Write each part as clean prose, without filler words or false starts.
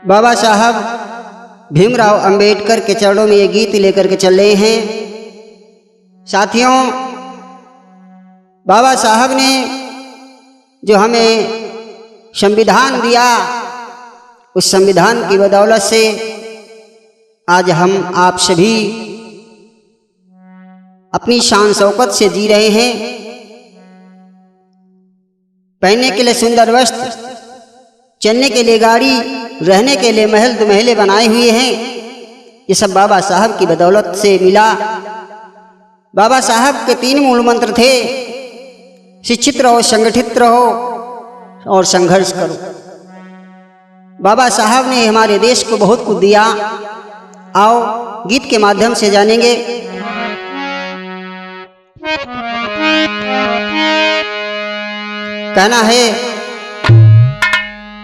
बाबा साहब भीमराव अंबेडकर के चरणों में ये गीत लेकर के चल रहे हैं। साथियों, बाबा साहब ने जो हमें संविधान दिया, उस संविधान की बदौलत से आज हम आप सभी अपनी शान शौकत से जी रहे हैं। पहनने के लिए सुंदर वस्त्र, चलने के लिए गाड़ी, रहने के लिए महल दुमहले बनाए हुए हैं। ये सब बाबा साहब की बदौलत से मिला। बाबा साहब के 3 मूल मंत्र थे, शिक्षित रहो, संगठित रहो और संघर्ष करो। बाबा साहब ने हमारे देश को बहुत कुछ दिया। आओ गीत के माध्यम से जानेंगे। कहना है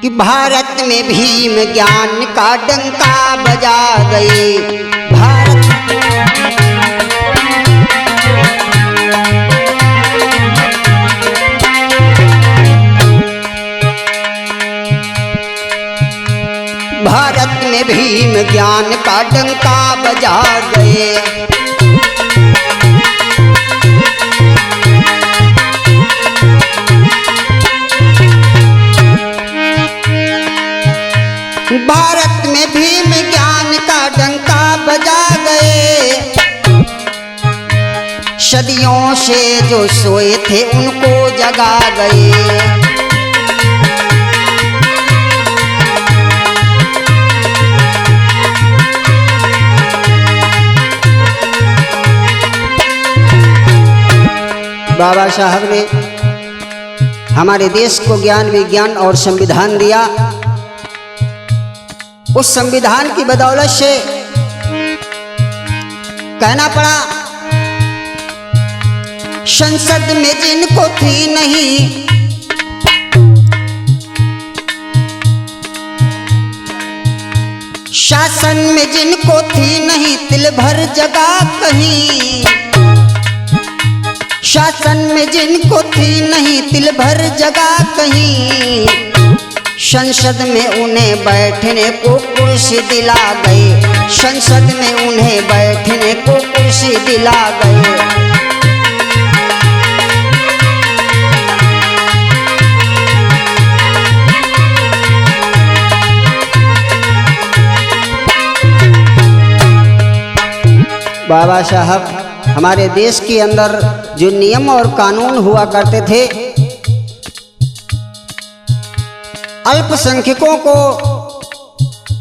कि भारत में भीम ज्ञान का डंका बजा गए। भारत में भीम ज्ञान का डंका बजा गए। भारत में भीम ज्ञान का डंका बजा गए। सदियों से जो सोए थे उनको जगा गए। बाबा साहब ने हमारे देश को ज्ञान, विज्ञान और संविधान दिया। उस संविधान की बदौलत से कहना पड़ा, संसद में जिनको थी नहीं, शासन में जिनको थी नहीं, तिल भर जगह कहीं। शासन में जिनको थी नहीं, तिल भर जगह कहीं। संसद में उन्हें बैठने को कुर्सी दिला गए। संसद में उन्हें बैठने को कुर्सी दिला गए। बाबा साहब हमारे देश के अंदर जो नियम और कानून हुआ करते थे, अल्पसंख्यकों को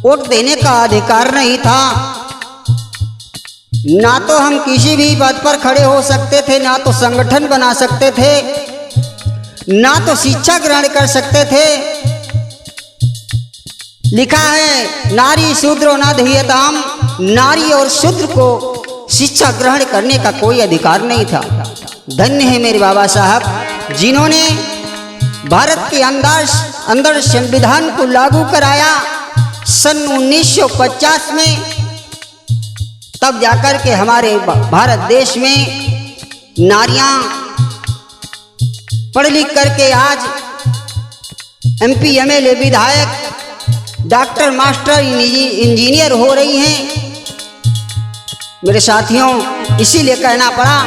वोट देने का अधिकार नहीं था। ना तो हम किसी भी पद पर खड़े हो सकते थे, ना तो संगठन बना सकते थे, ना तो शिक्षा ग्रहण कर सकते थे। लिखा है, नारी शूद्रो न दह्यताम, नारी और शूद्र को शिक्षा ग्रहण करने का कोई अधिकार नहीं था। धन्य है मेरे बाबा साहब, जिन्होंने भारत के अंदर संविधान को लागू कराया सन 1950 में। तब जाकर के हमारे भारत देश में नारियां पढ़ लिख करके आज MP, MLA, विधायक, डॉक्टर, मास्टर, इंजीनियर हो रही हैं। मेरे साथियों, इसीलिए कहना पड़ा,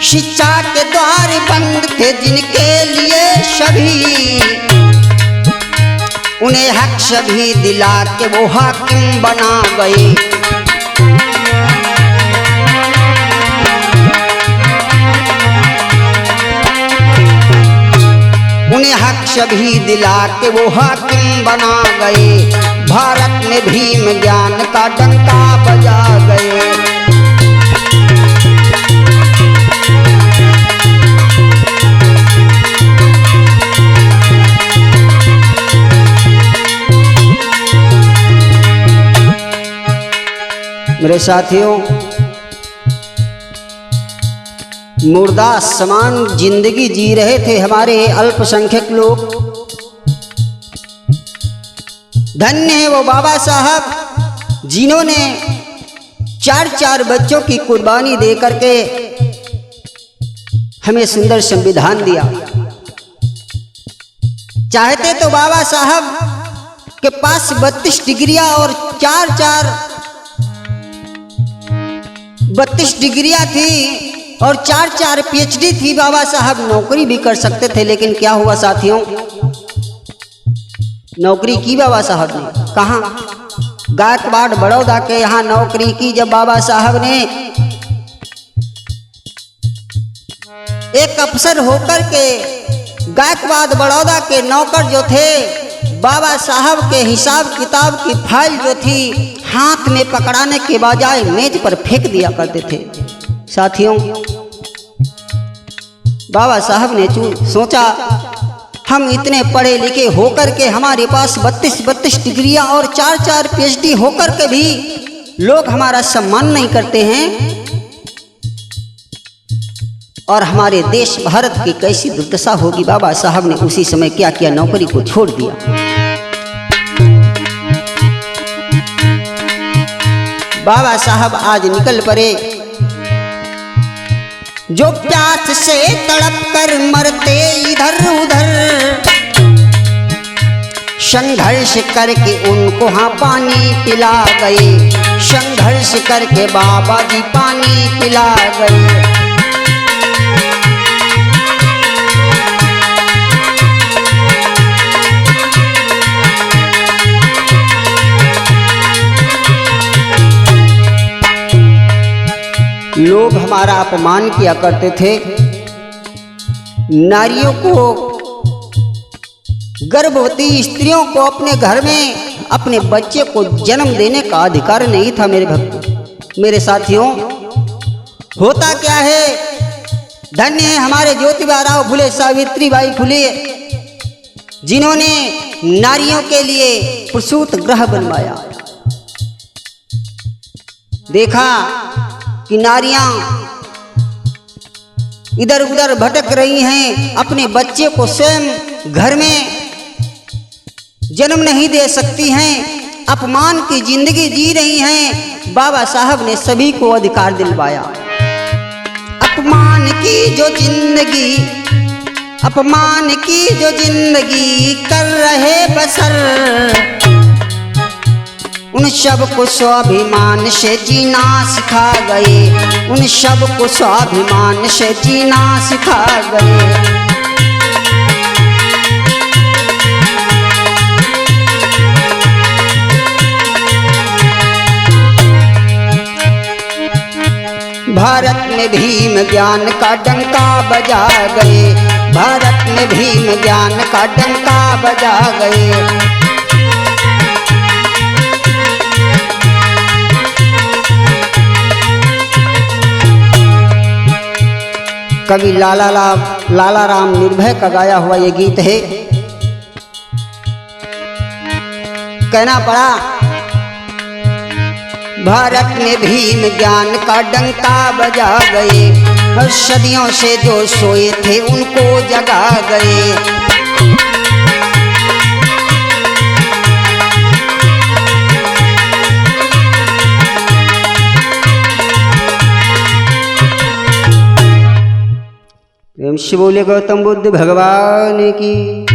शिक्षा के द्वार बंद थे जिनके लिए सभी, उन्हें हक सभी दिला के वो हाकिम बना गए। उन्हें हक सभी दिला के वो हाकिम बना गए। भारत में भीम ज्ञान का डंका बजा गए। मेरे साथियों, मुर्दा समान जिंदगी जी रहे थे हमारे अल्पसंख्यक लोग। धन्य है वो बाबा साहब जिन्होंने 4 बच्चों की कुर्बानी दे करके हमें सुंदर संविधान दिया। चाहते तो बाबा साहब के पास 32 डिग्रियां और 32 डिग्रियां थी और 4 PhD थी। बाबा साहब नौकरी भी कर सकते थे, लेकिन क्या हुआ साथियों, नौकरी की बाबा साहब ने कहाँ? गायकवाड़ बड़ौदा के यहाँ नौकरी की जब बाबा साहब ने, एक अफसर होकर के गायकवाड़ बड़ौदा के नौकर जो थे, बाबा साहब के हिसाब किताब की फाइल जो थी हाथ में पकड़ाने के बजाय मेज पर फेंक दिया करते थे। साथियों, बाबा साहब ने सोचा हम इतने पढ़े लिखे होकर के हमारे पास 32 डिग्रियां और 4 PhD होकर के भी लोग हमारा सम्मान नहीं करते हैं, और हमारे देश भारत की कैसी दुर्दशा होगी। बाबा साहब ने उसी समय क्या किया, नौकरी को छोड़ दिया। बाबा साहब आज निकल पड़े, जो प्यास से तड़प कर मरते इधर उधर, संघर्ष करके उनको हाँ पानी पिला गए, संघर्ष करके बाबा जी पानी पिला गए। लोग हमारा अपमान किया करते थे, नारियों को, गर्भवती स्त्रियों को अपने घर में अपने बच्चे को जन्म देने का अधिकार नहीं था। मेरे भक्तों, मेरे साथियों, होता क्या है, धन्य है हमारे ज्योतिबा राव फुले, सावित्रीबाई फुले, जिन्होंने नारियों के लिए प्रसूत गृह बनवाया। देखा कि नारियां इधर उधर भटक रही हैं, अपने बच्चे को स्वयं घर में जन्म नहीं दे सकती हैं, अपमान की जिंदगी जी रही हैं। बाबा साहब ने सभी को अधिकार दिलवाया। अपमान की जो जिंदगी, अपमान की जो जिंदगी कर रहे बसर, उन सब को स्वाभिमान से जीना सिखा गए, उन सब को स्वाभिमान से जीना सिखा गए। भारत में भीम ज्ञान का डंका बजा गए, भारत में भीम ज्ञान का डंका बजा गए। कवि लाला राम निर्भय का गाया हुआ ये गीत है। कहना पड़ा, भारत में भीम ज्ञान का डंका बजा गए, और सदियों से जो सोए थे उनको जगा गए। प्रेम से बोले गौतम बुद्ध भगवान की।